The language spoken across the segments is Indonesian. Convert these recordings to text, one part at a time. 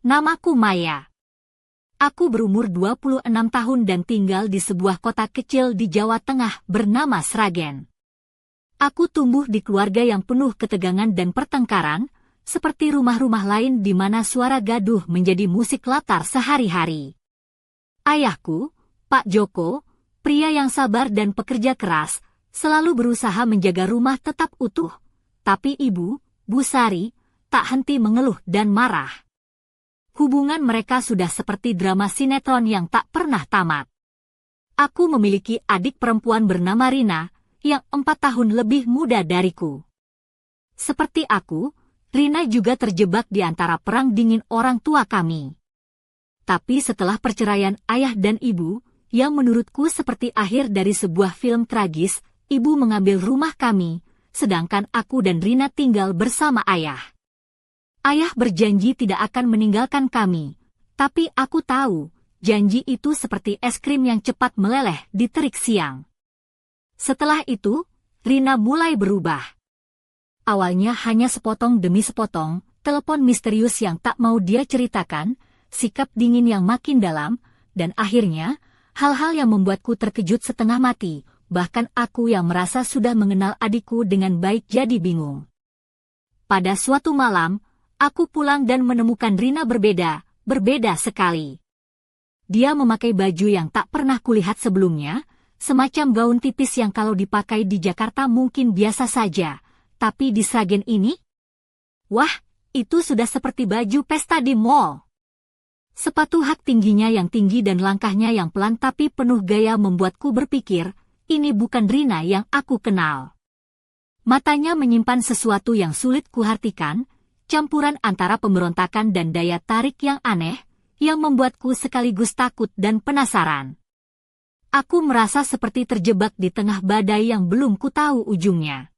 Namaku Maya. Aku berumur 26 tahun dan tinggal di sebuah kota kecil di Jawa Tengah bernama Sragen. Aku tumbuh di keluarga yang penuh ketegangan dan pertengkaran, seperti rumah-rumah lain di mana suara gaduh menjadi musik latar sehari-hari. Ayahku, Pak Joko, pria yang sabar dan pekerja keras, selalu berusaha menjaga rumah tetap utuh. Tapi ibu, Bu Sari, tak henti mengeluh dan marah. Hubungan mereka sudah seperti drama sinetron yang tak pernah tamat. Aku memiliki adik perempuan bernama Rina, yang 4 tahun lebih muda dariku. Seperti aku, Rina juga terjebak di antara perang dingin orang tua kami. Tapi setelah perceraian ayah dan ibu, yang menurutku seperti akhir dari sebuah film tragis, ibu mengambil rumah kami, sedangkan aku dan Rina tinggal bersama ayah. Ayah berjanji tidak akan meninggalkan kami, tapi aku tahu, janji itu seperti es krim yang cepat meleleh di terik siang. Setelah itu, Rina mulai berubah. Awalnya hanya sepotong demi sepotong, telepon misterius yang tak mau dia ceritakan, sikap dingin yang makin dalam, dan akhirnya, hal-hal yang membuatku terkejut setengah mati, bahkan aku yang merasa sudah mengenal adikku dengan baik jadi bingung. Pada suatu malam, aku pulang dan menemukan Rina berbeda sekali. Dia memakai baju yang tak pernah kulihat sebelumnya, semacam gaun tipis yang kalau dipakai di Jakarta mungkin biasa saja. Tapi di Sragen ini? Wah, itu sudah seperti baju pesta di mall. Sepatu hak tingginya yang tinggi dan langkahnya yang pelan tapi penuh gaya membuatku berpikir, ini bukan Rina yang aku kenal. Matanya menyimpan sesuatu yang sulit kuartikan, campuran antara pemberontakan dan daya tarik yang aneh, yang membuatku sekaligus takut dan penasaran. Aku merasa seperti terjebak di tengah badai yang belum ku tahu ujungnya.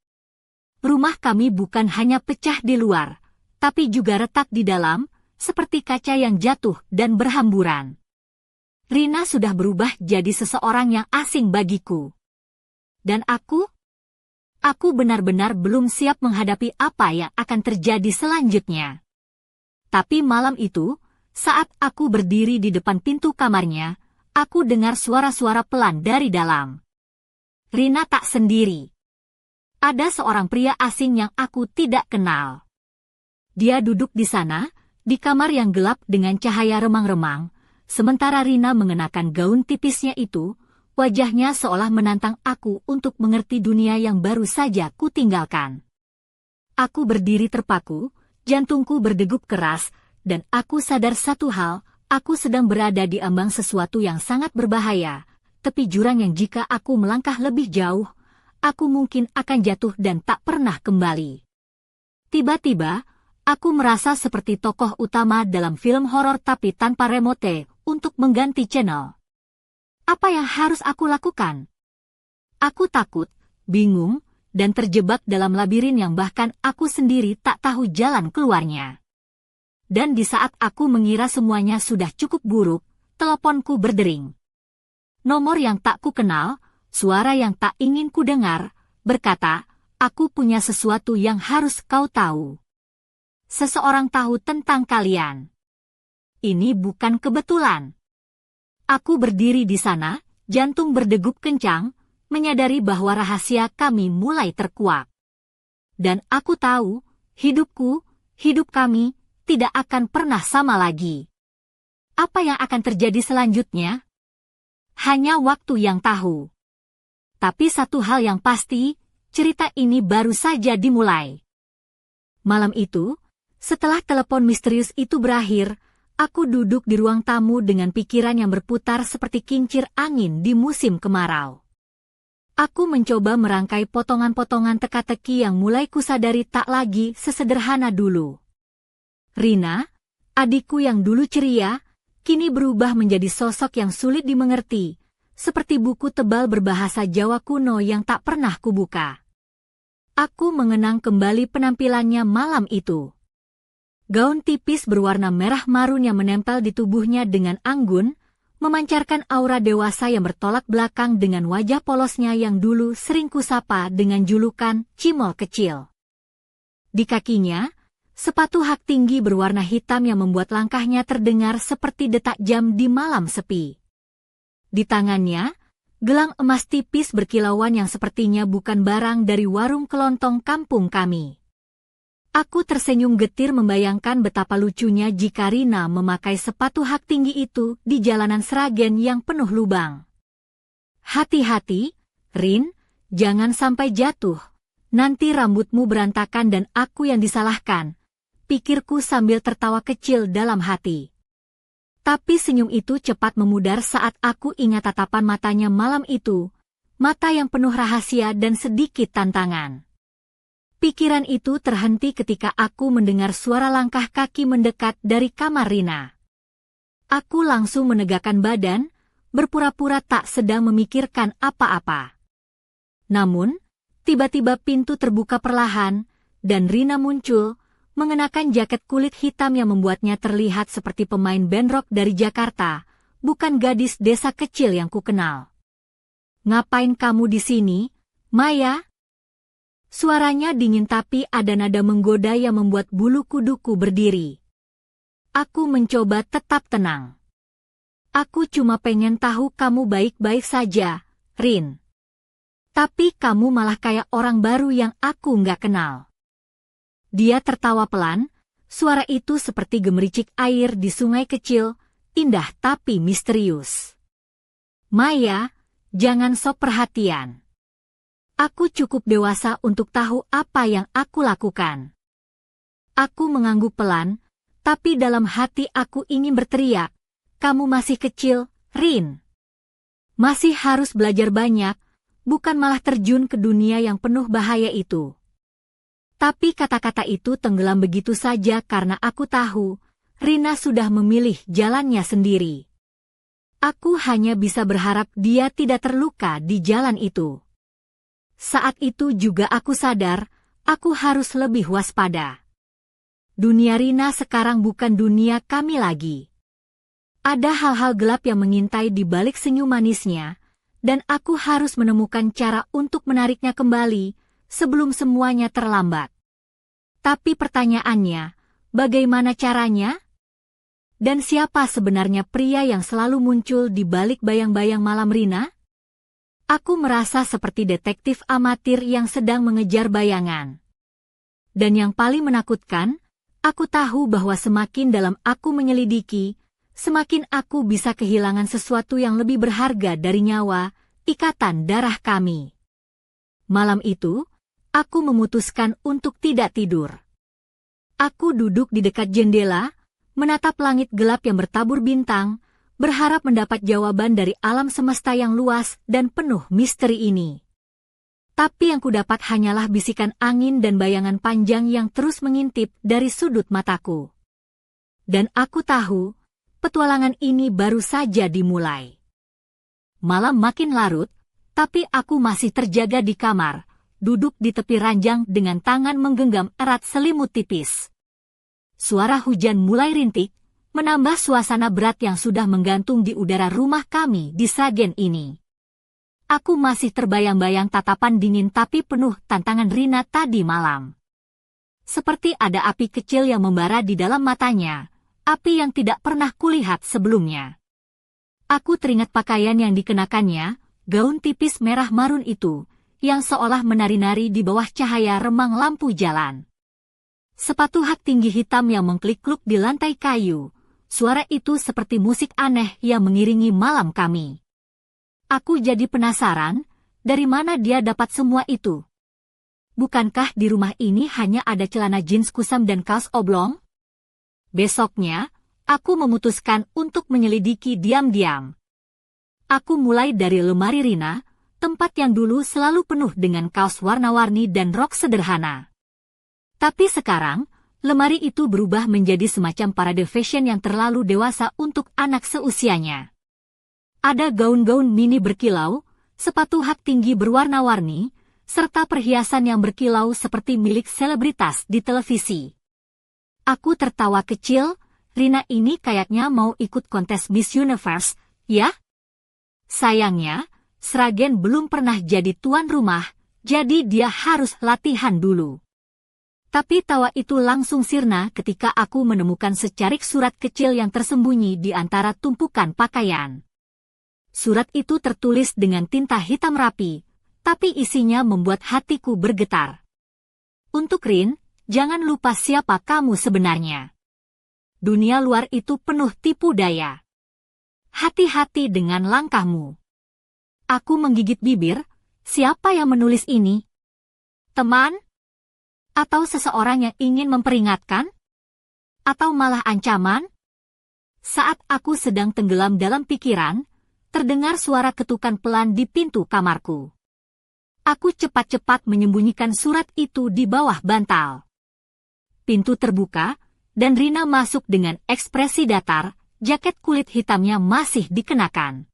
Rumah kami bukan hanya pecah di luar, tapi juga retak di dalam, seperti kaca yang jatuh dan berhamburan. Rina sudah berubah jadi seseorang yang asing bagiku. Dan aku benar-benar belum siap menghadapi apa yang akan terjadi selanjutnya. Tapi malam itu, saat aku berdiri di depan pintu kamarnya, aku dengar suara-suara pelan dari dalam. Rina tak sendiri. Ada seorang pria asing yang aku tidak kenal. Dia duduk di sana, di kamar yang gelap dengan cahaya remang-remang, sementara Rina mengenakan gaun tipisnya itu, wajahnya seolah menantang aku untuk mengerti dunia yang baru saja kutinggalkan. Aku berdiri terpaku, jantungku berdegup keras, dan aku sadar satu hal, aku sedang berada di ambang sesuatu yang sangat berbahaya, tepi jurang yang jika aku melangkah lebih jauh, aku mungkin akan jatuh dan tak pernah kembali. Tiba-tiba, aku merasa seperti tokoh utama dalam film horor tapi tanpa remote untuk mengganti channel. Apa yang harus aku lakukan? Aku takut, bingung, dan terjebak dalam labirin yang bahkan aku sendiri tak tahu jalan keluarnya. Dan di saat aku mengira semuanya sudah cukup buruk, teleponku berdering. Nomor yang tak ku kenal, suara yang tak ingin ku dengar, berkata, aku punya sesuatu yang harus kau tahu. Seseorang tahu tentang kalian. Ini bukan kebetulan. Aku berdiri di sana, jantung berdegup kencang, menyadari bahwa rahasia kami mulai terkuak. Dan aku tahu, hidup kami, tidak akan pernah sama lagi. Apa yang akan terjadi selanjutnya? Hanya waktu yang tahu. Tapi satu hal yang pasti, cerita ini baru saja dimulai. Malam itu, setelah telepon misterius itu berakhir, aku duduk di ruang tamu dengan pikiran yang berputar seperti kincir angin di musim kemarau. Aku mencoba merangkai potongan-potongan teka-teki yang mulai kusadari tak lagi sesederhana dulu. Rina, adikku yang dulu ceria, kini berubah menjadi sosok yang sulit dimengerti, seperti buku tebal berbahasa Jawa kuno yang tak pernah kubuka. Aku mengenang kembali penampilannya malam itu. Gaun tipis berwarna merah marun yang menempel di tubuhnya dengan anggun, memancarkan aura dewasa yang bertolak belakang dengan wajah polosnya yang dulu sering kusapa dengan julukan Cimol Kecil. Di kakinya, Sepatu hak tinggi berwarna hitam yang membuat langkahnya terdengar seperti detak jam di malam sepi. Di tangannya, gelang emas tipis berkilauan yang sepertinya bukan barang dari warung kelontong kampung kami. Aku tersenyum getir membayangkan betapa lucunya jika Rina memakai sepatu hak tinggi itu di jalanan Sragen yang penuh lubang. Hati-hati, Rin, jangan sampai jatuh. Nanti rambutmu berantakan dan aku yang disalahkan, pikirku sambil tertawa kecil dalam hati. Tapi senyum itu cepat memudar saat aku ingat tatapan matanya malam itu, mata yang penuh rahasia dan sedikit tantangan. Pikiran itu terhenti ketika aku mendengar suara langkah kaki mendekat dari kamar Rina. Aku langsung menegakkan badan, berpura-pura tak sedang memikirkan apa-apa. Namun, tiba-tiba pintu terbuka perlahan, dan Rina muncul, mengenakan jaket kulit hitam yang membuatnya terlihat seperti pemain band rock dari Jakarta, bukan gadis desa kecil yang kukenal. "Ngapain kamu di sini, Maya?" Suaranya dingin tapi ada nada menggoda yang membuat bulu kuduku berdiri. Aku mencoba tetap tenang. "Aku cuma pengen tahu kamu baik-baik saja, Rin. Tapi kamu malah kayak orang baru yang aku nggak kenal." Dia tertawa pelan, suara itu seperti gemericik air di sungai kecil, indah tapi misterius. "Maya, jangan sok perhatian. Aku cukup dewasa untuk tahu apa yang aku lakukan." Aku mengangguk pelan, tapi dalam hati aku ingin berteriak, "Kamu masih kecil, Rin. Masih harus belajar banyak, bukan malah terjun ke dunia yang penuh bahaya itu." Tapi kata-kata itu tenggelam begitu saja karena aku tahu, Rina sudah memilih jalannya sendiri. Aku hanya bisa berharap dia tidak terluka di jalan itu. Saat itu juga aku sadar, aku harus lebih waspada. Dunia Rina sekarang bukan dunia kami lagi. Ada hal-hal gelap yang mengintai di balik senyum manisnya, dan aku harus menemukan cara untuk menariknya kembali, sebelum semuanya terlambat. Tapi pertanyaannya, bagaimana caranya? Dan siapa sebenarnya pria yang selalu muncul di balik bayang-bayang malam Rina? Aku merasa seperti detektif amatir yang sedang mengejar bayangan. Dan yang paling menakutkan, aku tahu bahwa semakin dalam aku menyelidiki, semakin aku bisa kehilangan sesuatu yang lebih berharga dari nyawa, ikatan darah kami. Malam itu, aku memutuskan untuk tidak tidur. Aku duduk di dekat jendela, menatap langit gelap yang bertabur bintang, berharap mendapat jawaban dari alam semesta yang luas dan penuh misteri ini. Tapi yang kudapat hanyalah bisikan angin dan bayangan panjang yang terus mengintip dari sudut mataku. Dan aku tahu, petualangan ini baru saja dimulai. Malam makin larut, tapi aku masih terjaga di kamar, duduk di tepi ranjang dengan tangan menggenggam erat selimut tipis. Suara hujan mulai rintik, menambah suasana berat yang sudah menggantung di udara rumah kami di Sragen ini. Aku masih terbayang-bayang tatapan dingin tapi penuh tantangan Rina tadi malam. Seperti ada api kecil yang membara di dalam matanya, api yang tidak pernah kulihat sebelumnya. Aku teringat pakaian yang dikenakannya, gaun tipis merah marun itu, yang seolah menari-nari di bawah cahaya remang lampu jalan. Sepatu hak tinggi hitam yang mengklik-kluk di lantai kayu, suara itu seperti musik aneh yang mengiringi malam kami. Aku jadi penasaran, dari mana dia dapat semua itu? Bukankah di rumah ini hanya ada celana jeans kusam dan kaos oblong? Besoknya, aku memutuskan untuk menyelidiki diam-diam. Aku mulai dari lemari Rina, tempat yang dulu selalu penuh dengan kaos warna-warni dan rok sederhana. Tapi sekarang, lemari itu berubah menjadi semacam parade fashion yang terlalu dewasa untuk anak seusianya. Ada gaun-gaun mini berkilau, sepatu hak tinggi berwarna-warni, serta perhiasan yang berkilau seperti milik selebritas di televisi. Aku tertawa kecil, Rina ini kayaknya mau ikut kontes Miss Universe, ya? Sayangnya, Sragen belum pernah jadi tuan rumah, jadi dia harus latihan dulu. Tapi tawa itu langsung sirna ketika aku menemukan secarik surat kecil yang tersembunyi di antara tumpukan pakaian. Surat itu tertulis dengan tinta hitam rapi, tapi isinya membuat hatiku bergetar. Untuk Rin, jangan lupa siapa kamu sebenarnya. Dunia luar itu penuh tipu daya. Hati-hati dengan langkahmu. Aku menggigit bibir, siapa yang menulis ini? Teman? Atau seseorang yang ingin memperingatkan? Atau malah ancaman? Saat aku sedang tenggelam dalam pikiran, terdengar suara ketukan pelan di pintu kamarku. Aku cepat-cepat menyembunyikan surat itu di bawah bantal. Pintu terbuka, dan Rina masuk dengan ekspresi datar, jaket kulit hitamnya masih dikenakan.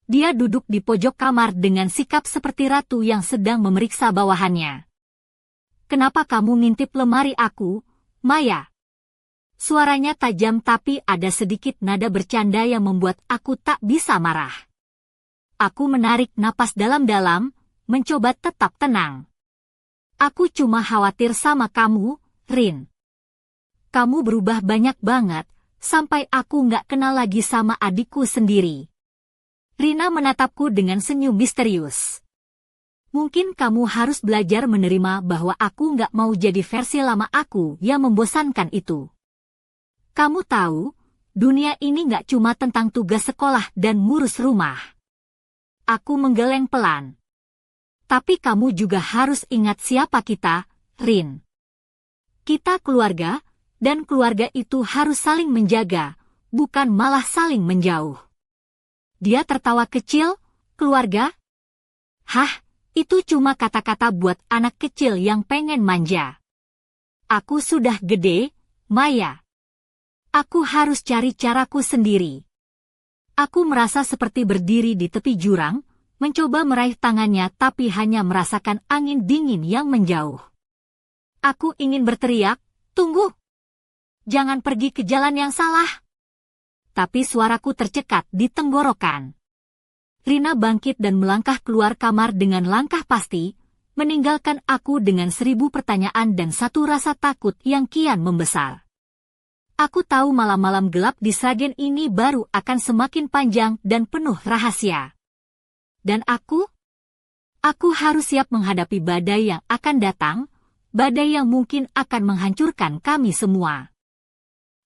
Dia duduk di pojok kamar dengan sikap seperti ratu yang sedang memeriksa bawahannya. Kenapa kamu ngintip lemari aku, Maya? Suaranya tajam tapi ada sedikit nada bercanda yang membuat aku tak bisa marah. Aku menarik napas dalam-dalam, mencoba tetap tenang. Aku cuma khawatir sama kamu, Rin. Kamu berubah banyak banget, sampai aku nggak kenal lagi sama adikku sendiri. Rina menatapku dengan senyum misterius. Mungkin kamu harus belajar menerima bahwa aku nggak mau jadi versi lama aku yang membosankan itu. Kamu tahu, dunia ini nggak cuma tentang tugas sekolah dan ngurus rumah. Aku menggeleng pelan. Tapi kamu juga harus ingat siapa kita, Rin. Kita keluarga, dan keluarga itu harus saling menjaga, bukan malah saling menjauh. Dia tertawa kecil, keluarga? Hah? Itu cuma kata-kata buat anak kecil yang pengen manja. Aku sudah gede, Maya. Aku harus cari caraku sendiri. Aku merasa seperti berdiri di tepi jurang, mencoba meraih tangannya tapi hanya merasakan angin dingin yang menjauh. Aku ingin berteriak, tunggu! Jangan pergi ke jalan yang salah. Tapi suaraku tercekat di tenggorokan. Rina bangkit dan melangkah keluar kamar dengan langkah pasti, meninggalkan aku dengan 1000 pertanyaan dan satu rasa takut yang kian membesar. Aku tahu malam-malam gelap di Sragen ini baru akan semakin panjang dan penuh rahasia. Dan aku harus siap menghadapi badai yang akan datang, badai yang mungkin akan menghancurkan kami semua.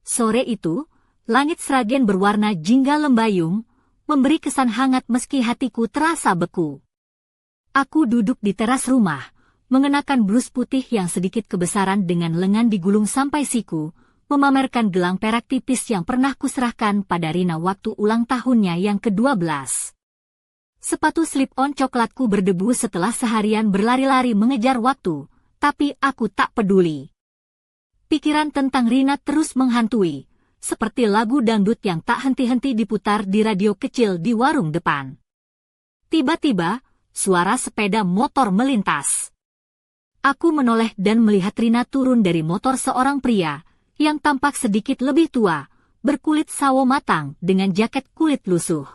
Sore itu, langit Sragen berwarna jingga lembayung, memberi kesan hangat meski hatiku terasa beku. Aku duduk di teras rumah, mengenakan blus putih yang sedikit kebesaran dengan lengan digulung sampai siku, memamerkan gelang perak tipis yang pernah kuserahkan pada Rina waktu ulang tahunnya yang ke-12. Sepatu slip-on coklatku berdebu setelah seharian berlari-lari mengejar waktu, tapi aku tak peduli. Pikiran tentang Rina terus menghantui, seperti lagu dangdut yang tak henti-henti diputar di radio kecil di warung depan. Tiba-tiba, suara sepeda motor melintas. Aku menoleh dan melihat Rina turun dari motor seorang pria, yang tampak sedikit lebih tua, berkulit sawo matang dengan jaket kulit lusuh.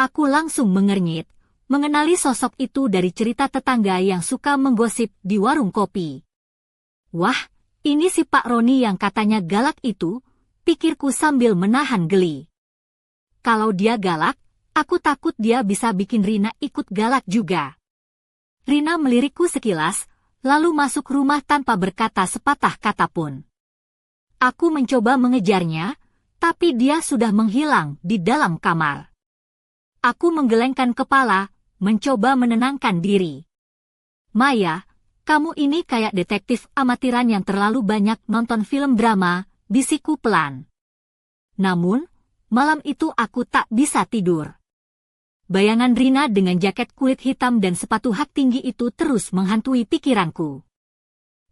Aku langsung mengernyit, mengenali sosok itu dari cerita tetangga yang suka menggosip di warung kopi. Wah, ini si Pak Roni yang katanya galak itu, pikirku sambil menahan geli. Kalau dia galak, aku takut dia bisa bikin Rina ikut galak juga. Rina melirikku sekilas, lalu masuk rumah tanpa berkata sepatah kata pun. Aku mencoba mengejarnya, tapi dia sudah menghilang di dalam kamar. Aku menggelengkan kepala, mencoba menenangkan diri. Maya, kamu ini kayak detektif amatiran yang terlalu banyak nonton film drama, bisikku pelan. Namun, malam itu aku tak bisa tidur. Bayangan Rina dengan jaket kulit hitam dan sepatu hak tinggi itu terus menghantui pikiranku.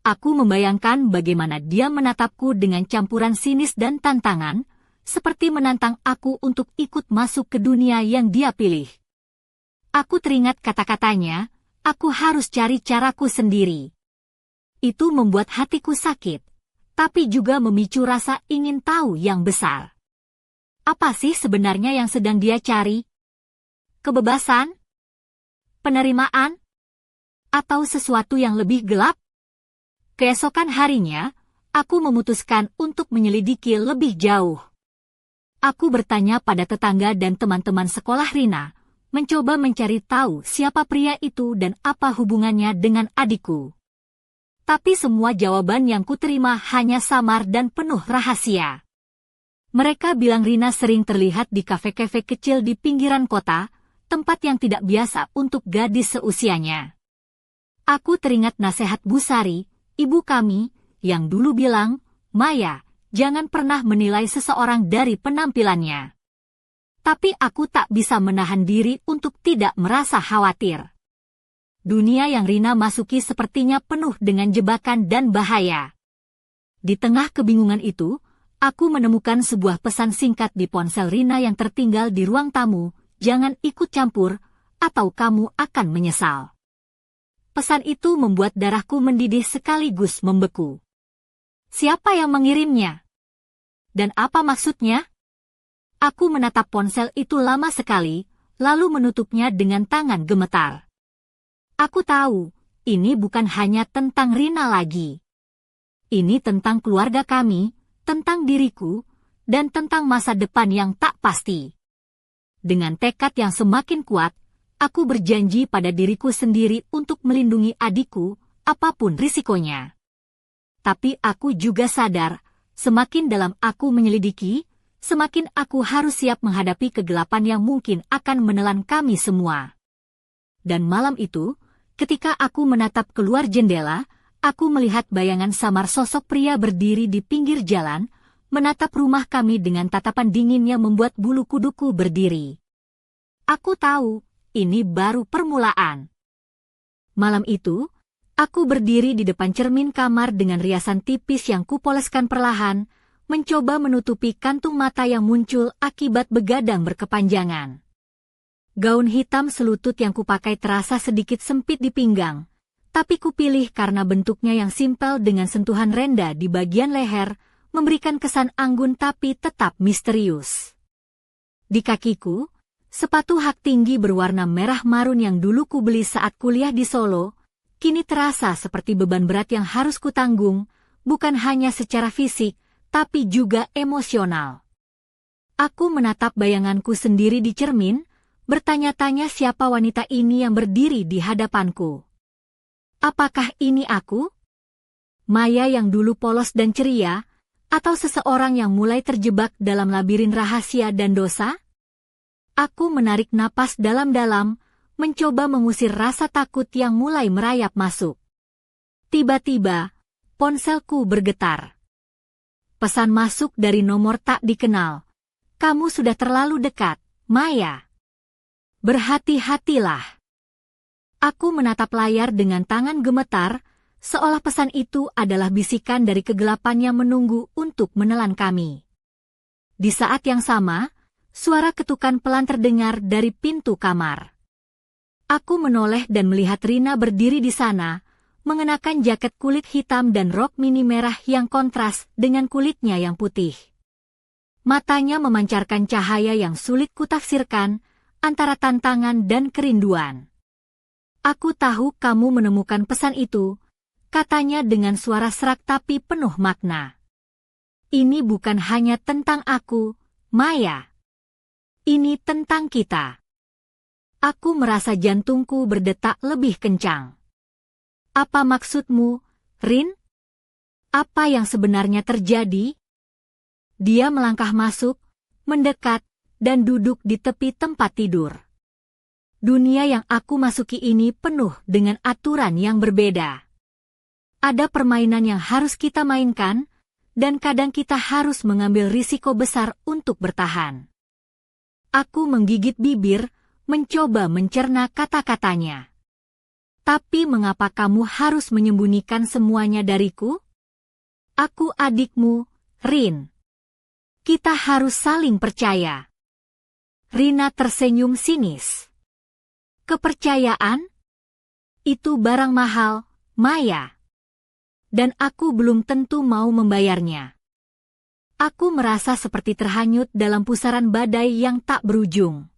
Aku membayangkan bagaimana dia menatapku dengan campuran sinis dan tantangan, seperti menantang aku untuk ikut masuk ke dunia yang dia pilih. Aku teringat kata-katanya, aku harus cari caraku sendiri. Itu membuat hatiku sakit, tapi juga memicu rasa ingin tahu yang besar. Apa sih sebenarnya yang sedang dia cari? Kebebasan? Penerimaan? Atau sesuatu yang lebih gelap? Keesokan harinya, aku memutuskan untuk menyelidiki lebih jauh. Aku bertanya pada tetangga dan teman-teman sekolah Rina, mencoba mencari tahu siapa pria itu dan apa hubungannya dengan adikku. Tapi semua jawaban yang kuterima hanya samar dan penuh rahasia. Mereka bilang Rina sering terlihat di kafe-kafe kecil di pinggiran kota, tempat yang tidak biasa untuk gadis seusianya. Aku teringat nasihat Bu Sari, ibu kami, yang dulu bilang, "Maya, jangan pernah menilai seseorang dari penampilannya." Tapi aku tak bisa menahan diri untuk tidak merasa khawatir. Dunia yang Rina masuki sepertinya penuh dengan jebakan dan bahaya. Di tengah kebingungan itu, aku menemukan sebuah pesan singkat di ponsel Rina yang tertinggal di ruang tamu, "Jangan ikut campur, atau kamu akan menyesal." Pesan itu membuat darahku mendidih sekaligus membeku. Siapa yang mengirimnya? Dan apa maksudnya? Aku menatap ponsel itu lama sekali, lalu menutupnya dengan tangan gemetar. Aku tahu, ini bukan hanya tentang Rina lagi. Ini tentang keluarga kami, tentang diriku, dan tentang masa depan yang tak pasti. Dengan tekad yang semakin kuat, aku berjanji pada diriku sendiri untuk melindungi adikku, apapun risikonya. Tapi aku juga sadar, semakin dalam aku menyelidiki, semakin aku harus siap menghadapi kegelapan yang mungkin akan menelan kami semua. Dan malam itu, ketika aku menatap keluar jendela, aku melihat bayangan samar sosok pria berdiri di pinggir jalan, menatap rumah kami dengan tatapan dingin yang membuat bulu kuduku berdiri. Aku tahu, ini baru permulaan. Malam itu, aku berdiri di depan cermin kamar dengan riasan tipis yang kupoleskan perlahan, mencoba menutupi kantung mata yang muncul akibat begadang berkepanjangan. Gaun hitam selutut yang kupakai terasa sedikit sempit di pinggang, tapi kupilih karena bentuknya yang simpel dengan sentuhan renda di bagian leher, memberikan kesan anggun tapi tetap misterius. Di kakiku, sepatu hak tinggi berwarna merah marun yang dulu kubeli saat kuliah di Solo, kini terasa seperti beban berat yang harus kutanggung, bukan hanya secara fisik, tapi juga emosional. Aku menatap bayanganku sendiri di cermin, bertanya-tanya siapa wanita ini yang berdiri di hadapanku. Apakah ini aku? Maya yang dulu polos dan ceria, atau seseorang yang mulai terjebak dalam labirin rahasia dan dosa? Aku menarik napas dalam-dalam, mencoba mengusir rasa takut yang mulai merayap masuk. Tiba-tiba, ponselku bergetar. Pesan masuk dari nomor tak dikenal. "Kamu sudah terlalu dekat, Maya. Berhati-hatilah." Aku menatap layar dengan tangan gemetar, seolah pesan itu adalah bisikan dari kegelapan yang menunggu untuk menelan kami. Di saat yang sama, suara ketukan pelan terdengar dari pintu kamar. Aku menoleh dan melihat Rina berdiri di sana, mengenakan jaket kulit hitam dan rok mini merah yang kontras dengan kulitnya yang putih. Matanya memancarkan cahaya yang sulit kutafsirkan, antara tantangan dan kerinduan. "Aku tahu kamu menemukan pesan itu," katanya dengan suara serak tapi penuh makna. "Ini bukan hanya tentang aku, Maya. Ini tentang kita." Aku merasa jantungku berdetak lebih kencang. "Apa maksudmu, Rin? Apa yang sebenarnya terjadi?" Dia melangkah masuk, mendekat, dan duduk di tepi tempat tidur. Dunia yang aku masuki ini penuh dengan aturan yang berbeda. Ada permainan yang harus kita mainkan, dan kadang kita harus mengambil risiko besar untuk bertahan. Aku menggigit bibir, mencoba mencerna kata-katanya. "Tapi mengapa kamu harus menyembunyikan semuanya dariku? Aku adikmu, Rin. Kita harus saling percaya." Rina tersenyum sinis. "Kepercayaan? Itu barang mahal, Maya. Dan aku belum tentu mau membayarnya." Aku merasa seperti terhanyut dalam pusaran badai yang tak berujung.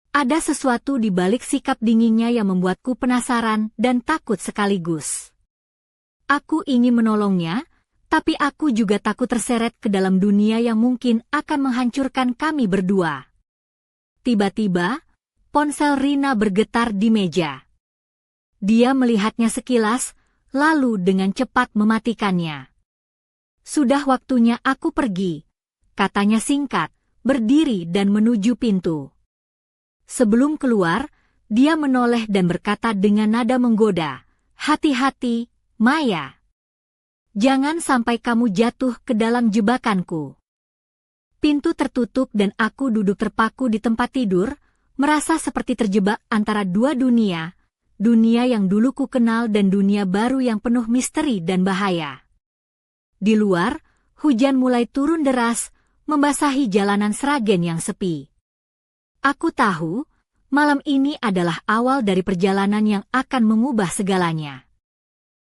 Ada sesuatu di balik sikap dinginnya yang membuatku penasaran dan takut sekaligus. Aku ingin menolongnya, tapi aku juga takut terseret ke dalam dunia yang mungkin akan menghancurkan kami berdua. Tiba-tiba, ponsel Rina bergetar di meja. Dia melihatnya sekilas, lalu dengan cepat mematikannya. Sudah waktunya aku pergi, katanya singkat, berdiri dan menuju pintu. Sebelum keluar, dia menoleh dan berkata dengan nada menggoda, "Hati-hati, Maya. Jangan sampai kamu jatuh ke dalam jebakanku." Pintu tertutup dan aku duduk terpaku di tempat tidur, merasa seperti terjebak antara dua dunia, dunia yang dulu ku kenal dan dunia baru yang penuh misteri dan bahaya. Di luar, hujan mulai turun deras, membasahi jalanan Sragen yang sepi. Aku tahu, malam ini adalah awal dari perjalanan yang akan mengubah segalanya.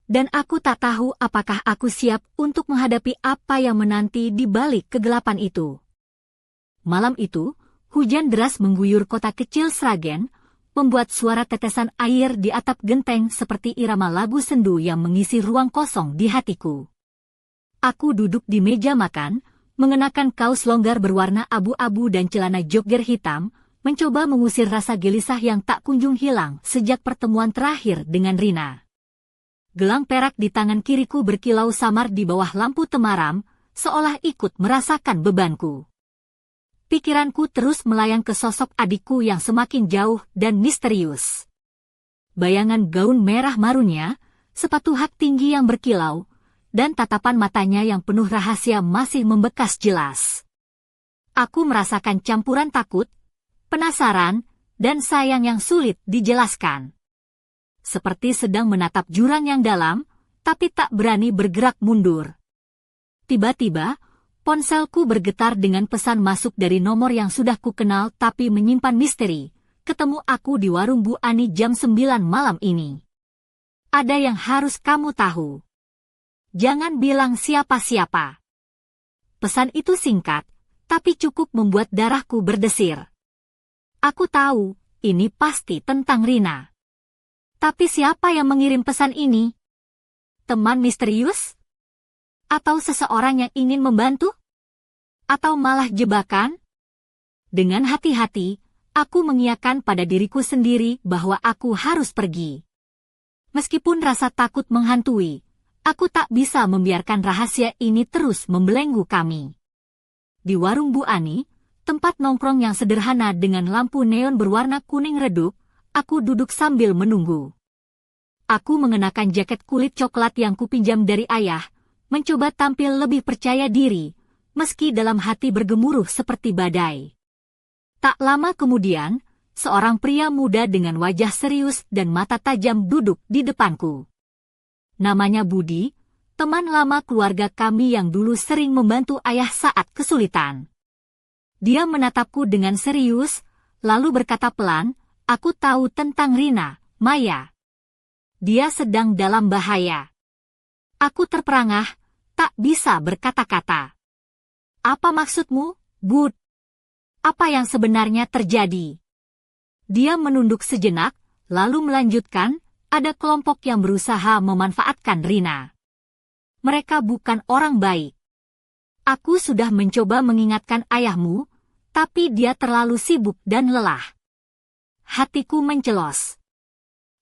Dan aku tak tahu apakah aku siap untuk menghadapi apa yang menanti di balik kegelapan itu. Malam itu, hujan deras mengguyur kota kecil Sragen, membuat suara tetesan air di atap genteng seperti irama lagu sendu yang mengisi ruang kosong di hatiku. Aku duduk di meja makan, mengenakan kaos longgar berwarna abu-abu dan celana jogger hitam, mencoba mengusir rasa gelisah yang tak kunjung hilang sejak pertemuan terakhir dengan Rina. Gelang perak di tangan kiriku berkilau samar di bawah lampu temaram, seolah ikut merasakan bebanku. Pikiranku terus melayang ke sosok adikku yang semakin jauh dan misterius. Bayangan gaun merah marunnya, sepatu hak tinggi yang berkilau, dan tatapan matanya yang penuh rahasia masih membekas jelas. Aku merasakan campuran takut, penasaran, dan sayang yang sulit dijelaskan. Seperti sedang menatap jurang yang dalam, tapi tak berani bergerak mundur. Tiba-tiba, ponselku bergetar dengan pesan masuk dari nomor yang sudah kukenal tapi menyimpan misteri. Ketemu aku di warung Bu Ani jam 9 malam ini. Ada yang harus kamu tahu. Jangan bilang siapa-siapa. Pesan itu singkat, tapi cukup membuat darahku berdesir. Aku tahu, ini pasti tentang Rina. Tapi siapa yang mengirim pesan ini? Teman misterius? Atau seseorang yang ingin membantu? Atau malah jebakan? Dengan hati-hati, aku mengiyakan pada diriku sendiri bahwa aku harus pergi. Meskipun rasa takut menghantui, aku tak bisa membiarkan rahasia ini terus membelenggu kami. Di warung Bu Ani, tempat nongkrong yang sederhana dengan lampu neon berwarna kuning redup, aku duduk sambil menunggu. Aku mengenakan jaket kulit coklat yang kupinjam dari ayah, mencoba tampil lebih percaya diri, meski dalam hati bergemuruh seperti badai. Tak lama kemudian, seorang pria muda dengan wajah serius dan mata tajam duduk di depanku. Namanya Budi, teman lama keluarga kami yang dulu sering membantu ayah saat kesulitan. Dia menatapku dengan serius, lalu berkata pelan, "Aku tahu tentang Rina, Maya. Dia sedang dalam bahaya." Aku terperangah, tak bisa berkata-kata. "Apa maksudmu, Bud? Apa yang sebenarnya terjadi?" Dia menunduk sejenak, lalu melanjutkan, "Ada kelompok yang berusaha memanfaatkan Rina. Mereka bukan orang baik. Aku sudah mencoba mengingatkan ayahmu, tapi dia terlalu sibuk dan lelah." Hatiku mencelos.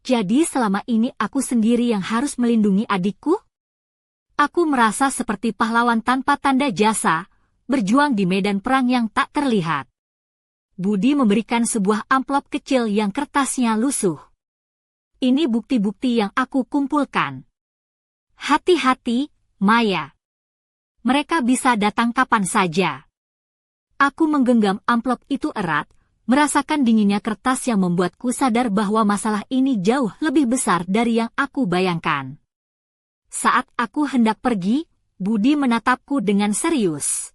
Jadi selama ini aku sendiri yang harus melindungi adikku? Aku merasa seperti pahlawan tanpa tanda jasa, berjuang di medan perang yang tak terlihat. Budi memberikan sebuah amplop kecil yang kertasnya lusuh. "Ini bukti-bukti yang aku kumpulkan. Hati-hati, Maya. Mereka bisa datang kapan saja." Aku menggenggam amplop itu erat, merasakan dinginnya kertas yang membuatku sadar bahwa masalah ini jauh lebih besar dari yang aku bayangkan. Saat aku hendak pergi, Budi menatapku dengan serius.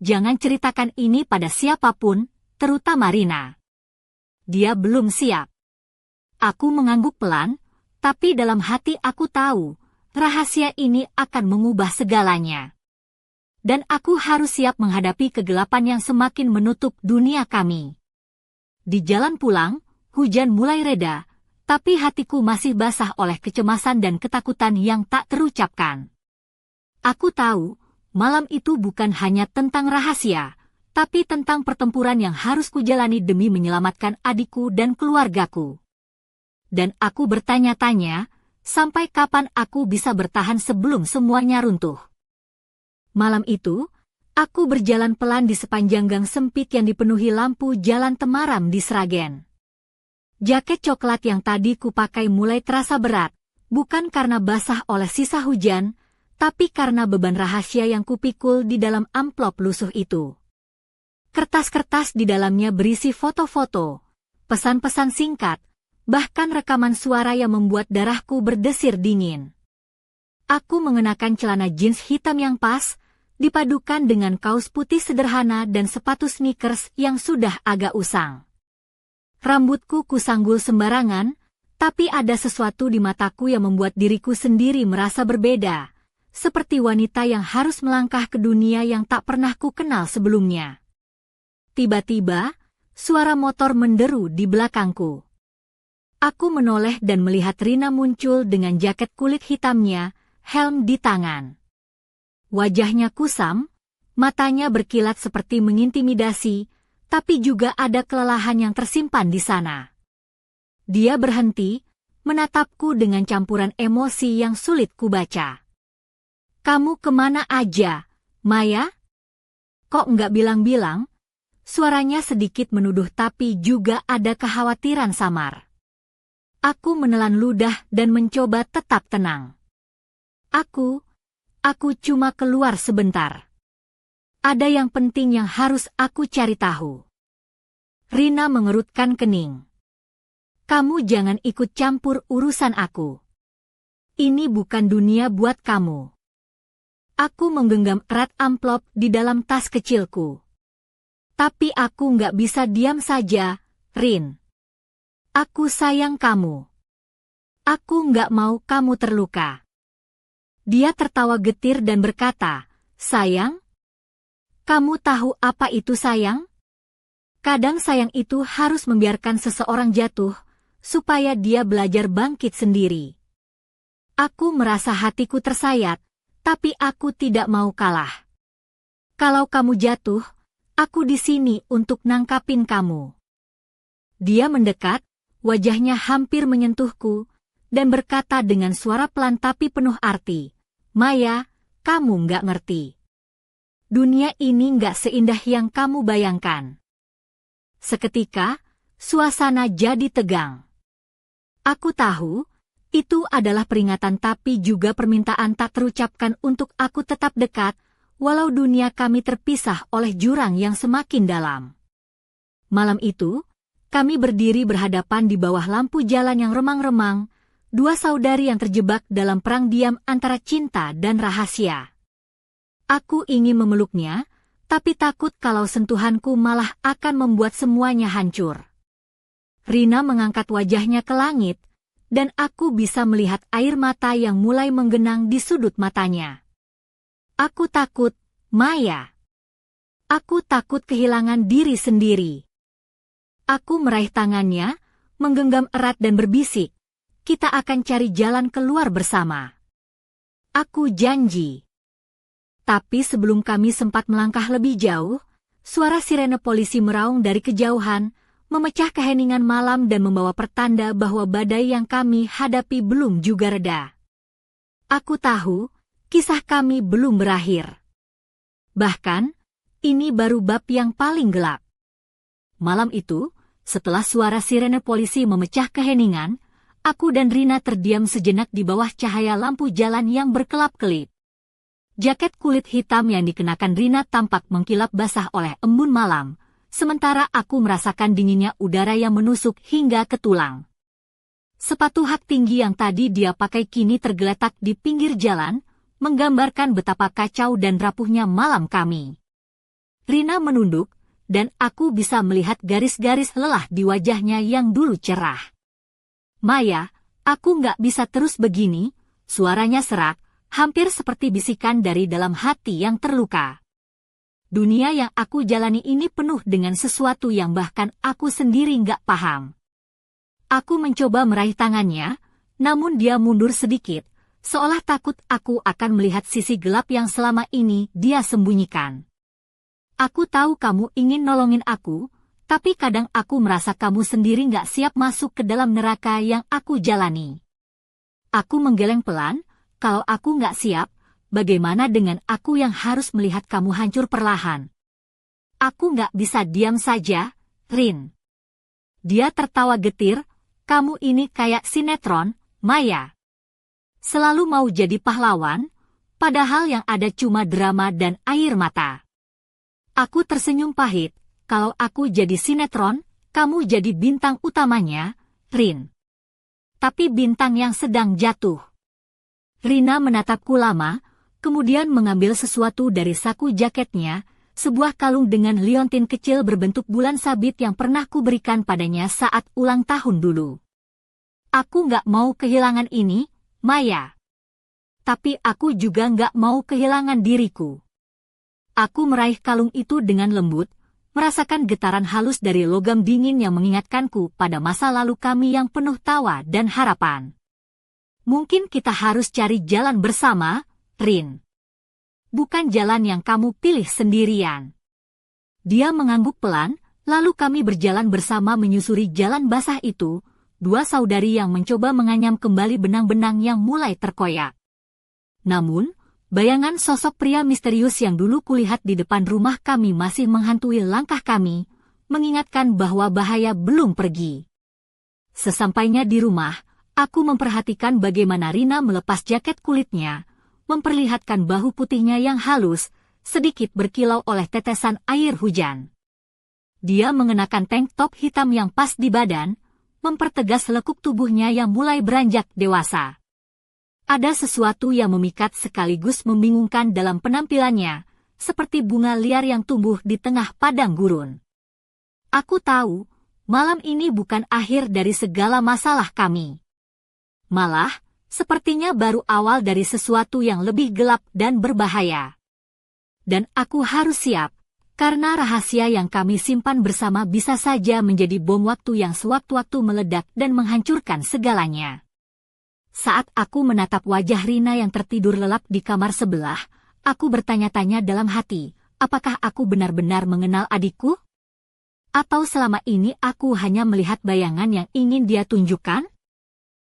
"Jangan ceritakan ini pada siapapun, terutama Rina. Dia belum siap." Aku mengangguk pelan, tapi dalam hati aku tahu, rahasia ini akan mengubah segalanya. Dan aku harus siap menghadapi kegelapan yang semakin menutup dunia kami. Di jalan pulang, hujan mulai reda, Tapi hatiku masih basah oleh kecemasan dan ketakutan yang tak terucapkan. Aku tahu, malam itu bukan hanya tentang rahasia, tapi tentang pertempuran yang harus kujalani demi menyelamatkan adikku dan keluargaku. Dan aku bertanya-tanya, sampai kapan aku bisa bertahan sebelum semuanya runtuh. Malam itu, aku berjalan pelan di sepanjang gang sempit yang dipenuhi lampu jalan temaram di Sragen. Jaket coklat yang tadi kupakai mulai terasa berat, bukan karena basah oleh sisa hujan, tapi karena beban rahasia yang kupikul di dalam amplop lusuh itu. Kertas-kertas di dalamnya berisi foto-foto, pesan-pesan singkat, bahkan rekaman suara yang membuat darahku berdesir dingin. Aku mengenakan celana jeans hitam yang pas, dipadukan dengan kaos putih sederhana dan sepatu sneakers yang sudah agak usang. Rambutku kusanggul sembarangan, tapi ada sesuatu di mataku yang membuat diriku sendiri merasa berbeda, seperti wanita yang harus melangkah ke dunia yang tak pernah ku kenal sebelumnya. Tiba-tiba, suara motor menderu di belakangku. Aku menoleh dan melihat Rina muncul dengan jaket kulit hitamnya, helm di tangan. Wajahnya kusam, matanya berkilat seperti mengintimidasi, tapi juga ada kelelahan yang tersimpan di sana. Dia berhenti, menatapku dengan campuran emosi yang sulit kubaca. "Kamu kemana aja, Maya? Kok nggak bilang-bilang?" Suaranya sedikit menuduh tapi juga ada kekhawatiran samar. Aku menelan ludah dan mencoba tetap tenang. Aku cuma keluar sebentar. Ada yang penting yang harus aku cari tahu. Rina mengerutkan kening. "Kamu jangan ikut campur urusan aku. Ini bukan dunia buat kamu." Aku menggenggam erat amplop di dalam tas kecilku. "Tapi aku nggak bisa diam saja, Rin. Aku sayang kamu. Aku nggak mau kamu terluka." Dia tertawa getir dan berkata, "Sayang? Kamu tahu apa itu sayang? Kadang sayang itu harus membiarkan seseorang jatuh, supaya dia belajar bangkit sendiri." Aku merasa hatiku tersayat, tapi aku tidak mau kalah. "Kalau kamu jatuh, aku di sini untuk nangkapin kamu." Dia mendekat, wajahnya hampir menyentuhku, dan berkata dengan suara pelan tapi penuh arti, "Maya, kamu nggak ngerti. Dunia ini nggak seindah yang kamu bayangkan." Seketika, suasana jadi tegang. Aku tahu, itu adalah peringatan tapi juga permintaan tak terucapkan untuk aku tetap dekat, walau dunia kami terpisah oleh jurang yang semakin dalam. Malam itu, kami berdiri berhadapan di bawah lampu jalan yang remang-remang, dua saudari yang terjebak dalam perang diam antara cinta dan rahasia. Aku ingin memeluknya, tapi takut kalau sentuhanku malah akan membuat semuanya hancur. Rina mengangkat wajahnya ke langit, dan aku bisa melihat air mata yang mulai menggenang di sudut matanya. "Aku takut, Maya. Aku takut kehilangan diri sendiri." Aku meraih tangannya, menggenggam erat dan berbisik, "Kita akan cari jalan keluar bersama. Aku janji." Tapi sebelum kami sempat melangkah lebih jauh, suara sirene polisi meraung dari kejauhan, memecah keheningan malam dan membawa pertanda bahwa badai yang kami hadapi belum juga reda. Aku tahu, kisah kami belum berakhir. Bahkan, ini baru bab yang paling gelap. Malam itu, setelah suara sirene polisi memecah keheningan, aku dan Rina terdiam sejenak di bawah cahaya lampu jalan yang berkelap-kelip. Jaket kulit hitam yang dikenakan Rina tampak mengkilap basah oleh embun malam, sementara aku merasakan dinginnya udara yang menusuk hingga ke tulang. Sepatu hak tinggi yang tadi dia pakai kini tergeletak di pinggir jalan, menggambarkan betapa kacau dan rapuhnya malam kami. Rina menunduk, dan aku bisa melihat garis-garis lelah di wajahnya yang dulu cerah. "Maya, aku nggak bisa terus begini," suaranya serak, hampir seperti bisikan dari dalam hati yang terluka. Dunia yang aku jalani ini penuh dengan sesuatu yang bahkan aku sendiri nggak paham. Aku mencoba meraih tangannya, namun dia mundur sedikit, seolah takut aku akan melihat sisi gelap yang selama ini dia sembunyikan. Aku tahu kamu ingin nolongin aku, tapi kadang aku merasa kamu sendiri nggak siap masuk ke dalam neraka yang aku jalani. Aku menggeleng pelan, kalau aku nggak siap, bagaimana dengan aku yang harus melihat kamu hancur perlahan? Aku nggak bisa diam saja, Rin. Dia tertawa getir, kamu ini kayak sinetron, Maya. Selalu mau jadi pahlawan, padahal yang ada cuma drama dan air mata. Aku tersenyum pahit, kalau aku jadi sinetron, kamu jadi bintang utamanya, Rin. Tapi bintang yang sedang jatuh. Rina menatapku lama, kemudian mengambil sesuatu dari saku jaketnya, sebuah kalung dengan liontin kecil berbentuk bulan sabit yang pernah kuberikan padanya saat ulang tahun dulu. Aku nggak mau kehilangan ini, Maya. Tapi aku juga nggak mau kehilangan diriku. Aku meraih kalung itu dengan lembut, merasakan getaran halus dari logam dingin yang mengingatkanku pada masa lalu kami yang penuh tawa dan harapan. Mungkin kita harus cari jalan bersama, Rin. Bukan jalan yang kamu pilih sendirian. Dia mengangguk pelan, lalu kami berjalan bersama menyusuri jalan basah itu, dua saudari yang mencoba menganyam kembali benang-benang yang mulai terkoyak. Namun, bayangan sosok pria misterius yang dulu kulihat di depan rumah kami masih menghantui langkah kami, mengingatkan bahwa bahaya belum pergi. Sesampainya di rumah, aku memperhatikan bagaimana Rina melepas jaket kulitnya, memperlihatkan bahu putihnya yang halus, sedikit berkilau oleh tetesan air hujan. Dia mengenakan tank top hitam yang pas di badan, mempertegas lekuk tubuhnya yang mulai beranjak dewasa. Ada sesuatu yang memikat sekaligus membingungkan dalam penampilannya, seperti bunga liar yang tumbuh di tengah padang gurun. Aku tahu, malam ini bukan akhir dari segala masalah kami. Malah, sepertinya baru awal dari sesuatu yang lebih gelap dan berbahaya. Dan aku harus siap, karena rahasia yang kami simpan bersama bisa saja menjadi bom waktu yang sewaktu-waktu meledak dan menghancurkan segalanya. Saat aku menatap wajah Rina yang tertidur lelap di kamar sebelah, aku bertanya-tanya dalam hati, apakah aku benar-benar mengenal adikku? Atau selama ini aku hanya melihat bayangan yang ingin dia tunjukkan?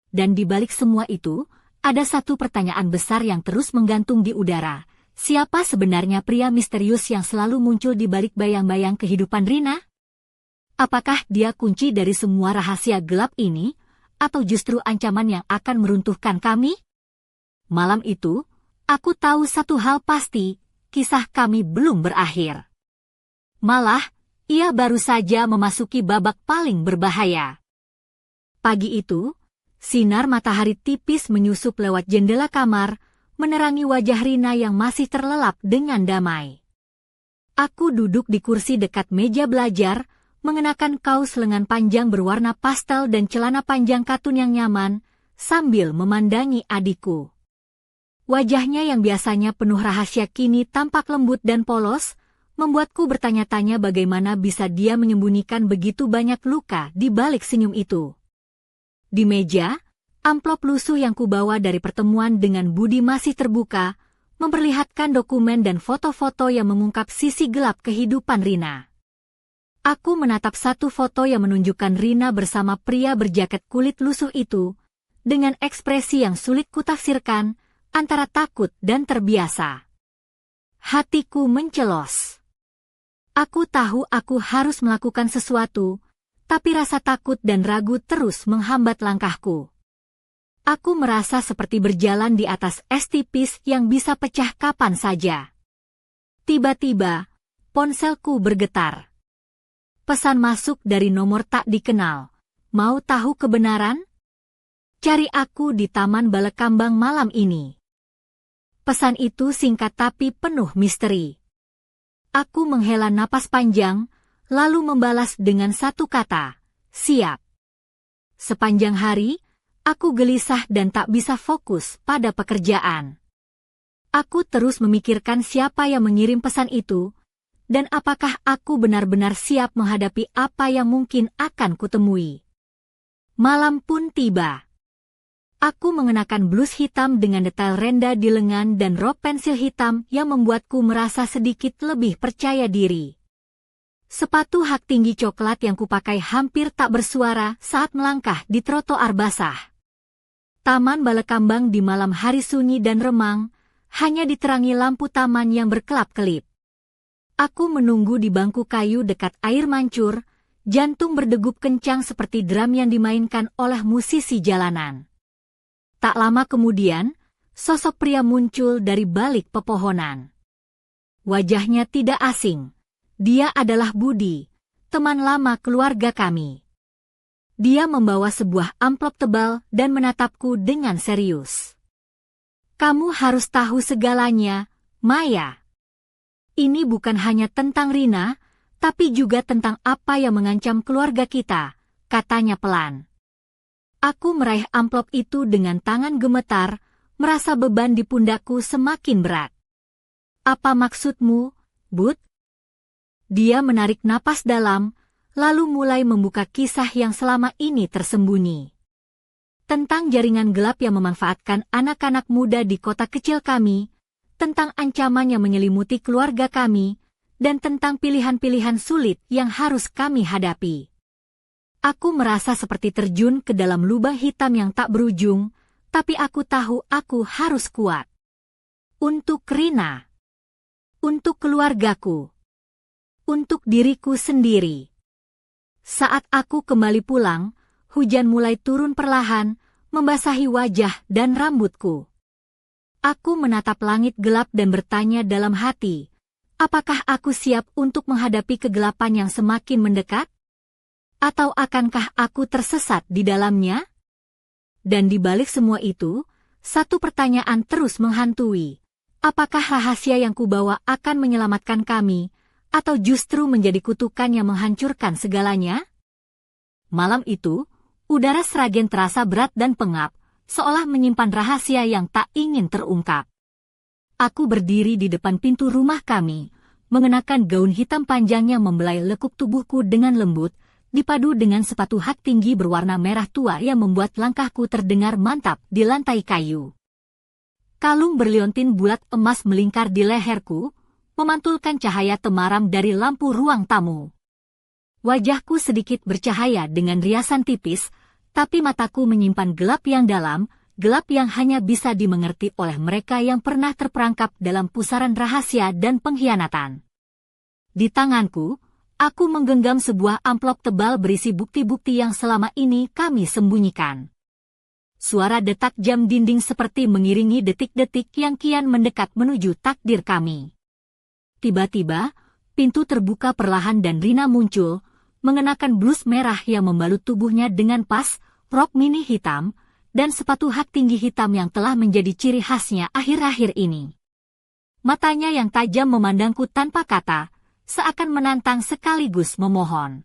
Dan di balik semua itu, ada satu pertanyaan besar yang terus menggantung di udara. Siapa sebenarnya pria misterius yang selalu muncul di balik bayang-bayang kehidupan Rina? Apakah dia kunci dari semua rahasia gelap ini? Atau justru ancaman yang akan meruntuhkan kami? Malam itu, aku tahu satu hal pasti, kisah kami belum berakhir. Malah, ia baru saja memasuki babak paling berbahaya. Pagi itu, sinar matahari tipis menyusup lewat jendela kamar, menerangi wajah Rina yang masih terlelap dengan damai. Aku duduk di kursi dekat meja belajar, mengenakan kaos lengan panjang berwarna pastel dan celana panjang katun yang nyaman, sambil memandangi adikku. Wajahnya yang biasanya penuh rahasia kini tampak lembut dan polos, membuatku bertanya-tanya bagaimana bisa dia menyembunyikan begitu banyak luka di balik senyum itu. Di meja, amplop lusuh yang kubawa dari pertemuan dengan Budi masih terbuka, memperlihatkan dokumen dan foto-foto yang mengungkap sisi gelap kehidupan Rina. Aku menatap satu foto yang menunjukkan Rina bersama pria berjaket kulit lusuh itu, dengan ekspresi yang sulit kutafsirkan, antara takut dan terbiasa. Hatiku mencelos. Aku tahu aku harus melakukan sesuatu, tapi rasa takut dan ragu terus menghambat langkahku. Aku merasa seperti berjalan di atas es tipis yang bisa pecah kapan saja. Tiba-tiba, ponselku bergetar. Pesan masuk dari nomor tak dikenal. Mau tahu kebenaran? Cari aku di Taman Balekambang malam ini. Pesan itu singkat tapi penuh misteri. Aku menghela napas panjang, lalu membalas dengan satu kata, siap. Sepanjang hari, aku gelisah dan tak bisa fokus pada pekerjaan. Aku terus memikirkan siapa yang mengirim pesan itu, dan apakah aku benar-benar siap menghadapi apa yang mungkin akan kutemui. Malam pun tiba. Aku mengenakan blus hitam dengan detail renda di lengan dan rok pensil hitam yang membuatku merasa sedikit lebih percaya diri. Sepatu hak tinggi coklat yang kupakai hampir tak bersuara saat melangkah di trotoar basah. Taman Balekambang di malam hari sunyi dan remang, hanya diterangi lampu taman yang berkelap-kelip. Aku menunggu di bangku kayu dekat air mancur, jantung berdegup kencang seperti drum yang dimainkan oleh musisi jalanan. Tak lama kemudian, sosok pria muncul dari balik pepohonan. Wajahnya tidak asing. Dia adalah Budi, teman lama keluarga kami. Dia membawa sebuah amplop tebal dan menatapku dengan serius. Kamu harus tahu segalanya, Maya. Ini bukan hanya tentang Rina, tapi juga tentang apa yang mengancam keluarga kita, katanya pelan. Aku meraih amplop itu dengan tangan gemetar, merasa beban di pundakku semakin berat. Apa maksudmu, Bud? Dia menarik napas dalam, lalu mulai membuka kisah yang selama ini tersembunyi. Tentang jaringan gelap yang memanfaatkan anak-anak muda di kota kecil kami, tentang ancaman yang menyelimuti keluarga kami, dan tentang pilihan-pilihan sulit yang harus kami hadapi. Aku merasa seperti terjun ke dalam lubang hitam yang tak berujung, tapi aku tahu aku harus kuat. Untuk Rina. Untuk keluargaku. Untuk diriku sendiri. Saat aku kembali pulang, hujan mulai turun perlahan, membasahi wajah dan rambutku. Aku menatap langit gelap dan bertanya dalam hati, apakah aku siap untuk menghadapi kegelapan yang semakin mendekat? Atau akankah aku tersesat di dalamnya? Dan di balik semua itu, satu pertanyaan terus menghantui. Apakah rahasia yang kubawa akan menyelamatkan kami, atau justru menjadi kutukan yang menghancurkan segalanya? Malam itu, udara Sragen terasa berat dan pengap, seolah menyimpan rahasia yang tak ingin terungkap. Aku berdiri di depan pintu rumah kami, mengenakan gaun hitam panjang yang membelai lekuk tubuhku dengan lembut, dipadu dengan sepatu hak tinggi berwarna merah tua yang membuat langkahku terdengar mantap di lantai kayu. Kalung berliontin bulat emas melingkar di leherku, memantulkan cahaya temaram dari lampu ruang tamu. Wajahku sedikit bercahaya dengan riasan tipis, tapi mataku menyimpan gelap yang dalam, gelap yang hanya bisa dimengerti oleh mereka yang pernah terperangkap dalam pusaran rahasia dan pengkhianatan. Di tanganku, aku menggenggam sebuah amplop tebal berisi bukti-bukti yang selama ini kami sembunyikan. Suara detak jam dinding seperti mengiringi detik-detik yang kian mendekat menuju takdir kami. Tiba-tiba, pintu terbuka perlahan dan Rina muncul, mengenakan blus merah yang membalut tubuhnya dengan pas, rok mini hitam, dan sepatu hak tinggi hitam yang telah menjadi ciri khasnya akhir-akhir ini. Matanya yang tajam memandangku tanpa kata, seakan menantang sekaligus memohon.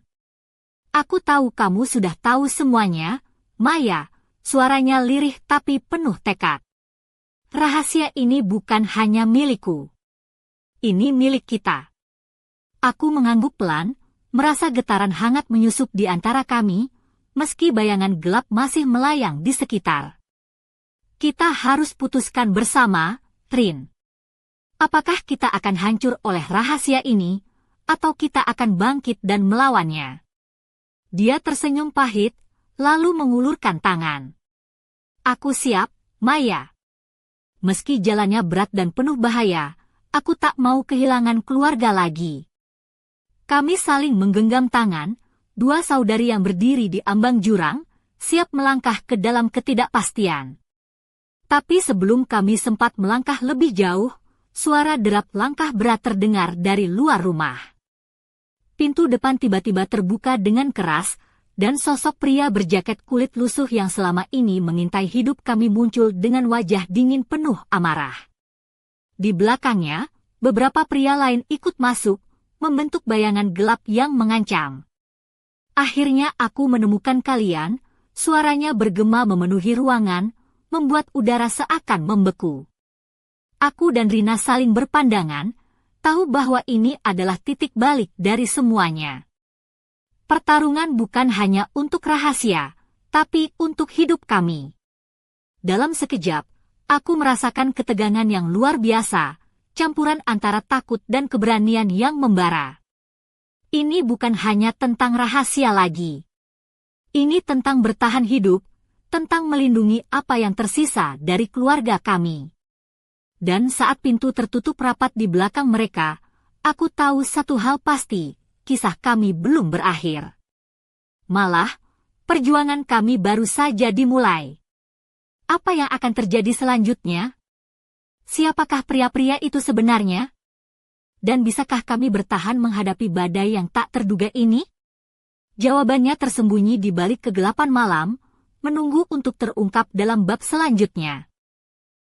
Aku tahu kamu sudah tahu semuanya, Maya, suaranya lirih tapi penuh tekad. Rahasia ini bukan hanya milikku. Ini milik kita. Aku mengangguk pelan, merasa getaran hangat menyusup di antara kami, meski bayangan gelap masih melayang di sekitar. Kita harus putuskan bersama, Rin. Apakah kita akan hancur oleh rahasia ini, atau kita akan bangkit dan melawannya? Dia tersenyum pahit, lalu mengulurkan tangan. Aku siap, Maya. Meski jalannya berat dan penuh bahaya, aku tak mau kehilangan keluarga lagi. Kami saling menggenggam tangan, dua saudari yang berdiri di ambang jurang, siap melangkah ke dalam ketidakpastian. Tapi sebelum kami sempat melangkah lebih jauh, suara derap langkah berat terdengar dari luar rumah. Pintu depan tiba-tiba terbuka dengan keras, dan sosok pria berjaket kulit lusuh yang selama ini mengintai hidup kami muncul dengan wajah dingin penuh amarah. Di belakangnya, beberapa pria lain ikut masuk, membentuk bayangan gelap yang mengancam. Akhirnya aku menemukan kalian, suaranya bergema memenuhi ruangan, membuat udara seakan membeku. Aku dan Rina saling berpandangan, tahu bahwa ini adalah titik balik dari semuanya. Pertarungan bukan hanya untuk rahasia, tapi untuk hidup kami. Dalam sekejap, aku merasakan ketegangan yang luar biasa, campuran antara takut dan keberanian yang membara. Ini bukan hanya tentang rahasia lagi. Ini tentang bertahan hidup, tentang melindungi apa yang tersisa dari keluarga kami. Dan saat pintu tertutup rapat di belakang mereka, aku tahu satu hal pasti, kisah kami belum berakhir. Malah, perjuangan kami baru saja dimulai. Apa yang akan terjadi selanjutnya? Siapakah pria-pria itu sebenarnya? Dan bisakah kami bertahan menghadapi badai yang tak terduga ini? Jawabannya tersembunyi di balik kegelapan malam, menunggu untuk terungkap dalam bab selanjutnya.